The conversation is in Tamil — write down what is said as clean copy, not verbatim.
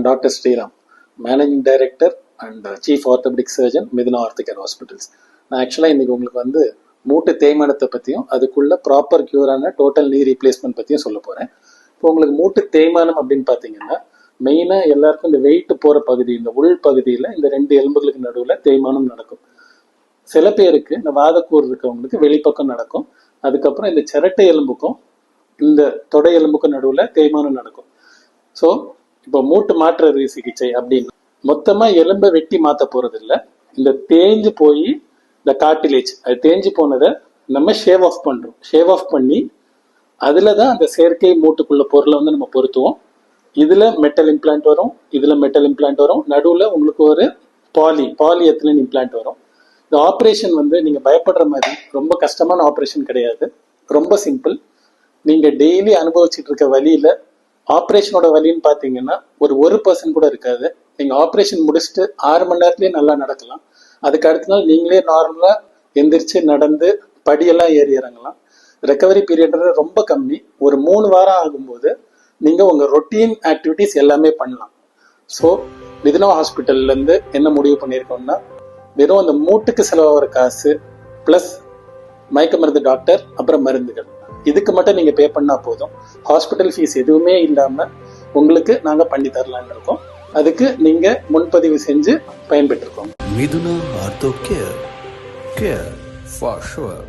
Doctor Sriram, managing director and chief orthopaedic surgeon, Mithuna Orthocare hospitals. நான் ஆக்சுவலாக இன்றைக்கி உங்களுக்கு வந்து மூட்டு தேய்மானத்தை பற்றியும் அதுக்குள்ள ப்ராப்பர் க்யூரான டோட்டல் நீ ரீப்ளேஸ்மெண்ட் பற்றியும் சொல்ல போகிறேன். இப்போ உங்களுக்கு மூட்டு தேய்மானம் அப்படின்னு பார்த்தீங்கன்னா மெயினாக எல்லாருக்கும் இந்த வெயிட் போகிற பகுதி, இந்த உள் பகுதியில் இந்த 2 எலும்புகளுக்கு நடுவில் தேய்மானம் நடக்கும். சில பேருக்கு இந்த வாதக்கூறு இருக்கவங்களுக்கு வெளிப்பக்கம் நடக்கும். அதுக்கப்புறம் இந்த சிரட்டை எலும்புக்கும் இந்த தொடை எலும்புக்கும் நடுவில் தேய்மானம் நடக்கும். ஸோ இப்போ மூட்டு மாற்று சிகிச்சை அப்படின்னு மொத்தமாக எலும்பை வெட்டி மாற்ற போகிறது இல்லை. இந்த தேஞ்சு போய் இந்த கார்டிலேஜ் அது தேஞ்சு போனதை நம்ம ஷேவ் ஆஃப் பண்ணுறோம். ஷேவ் ஆஃப் பண்ணி அதில் தான் அந்த செயற்கை மூட்டுக்குள்ள பொருளை வந்து நம்ம பொருத்துவோம். இதில் மெட்டல் இம்ப்ளான்ட் வரும், இதில் மெட்டல் இம்ப்ளான்ட் வரும், நடுவில் உங்களுக்கு ஒரு பாலிஎத்திலின் இம்ப்ளான்ட் வரும். இந்த ஆப்ரேஷன் வந்து நீங்கள் பயப்படுற மாதிரி ரொம்ப கஷ்டமான ஆப்ரேஷன் கிடையாது. ரொம்ப சிம்பிள். நீங்கள் டெய்லி அனுபவிச்சுட்டு இருக்க வழியில் ஆப்ரேஷனோட வலின்னு பார்த்தீங்கன்னா ஒரு 1% கூட இருக்காது. நீங்கள் ஆப்ரேஷன் முடிச்சுட்டு 6 மணி நேரத்துலேயே நல்லா நடக்கலாம். அதுக்கு அடுத்த நாள் நீங்களே நார்மலாக எந்திரிச்சு நடந்து படியெல்லாம் ஏறி இறங்கலாம். ரெக்கவரி பீரியட் ரொம்ப கம்மி. ஒரு 3 வாரம் ஆகும்போது நீங்கள் உங்கள் ரொட்டீன் ஆக்டிவிட்டிஸ் எல்லாமே பண்ணலாம். ஸோ மிதுனா ஹாஸ்பிட்டல்லேருந்து என்ன முடிவு பண்ணியிருக்கோம்னா, வெறும் அந்த மூட்டுக்கு செலவாகிற காசு ப்ளஸ் மயக்க மருந்து டாக்டர் அப்புறம் மருந்துகள், இதுக்கு மட்டும் நீங்கள் பே பண்ணால் போதும். ஹாஸ்பிட்டல் ஃபீஸ் எதுவுமே இல்லாமல் உங்களுக்கு நாங்கள் பண்ணி தரலான்னு இருக்கோம். அதுக்கு நீங்கள் முன்பதிவு செஞ்சு பயன்பெற்றிருக்கோம். Mithuna ortho care, care for sure.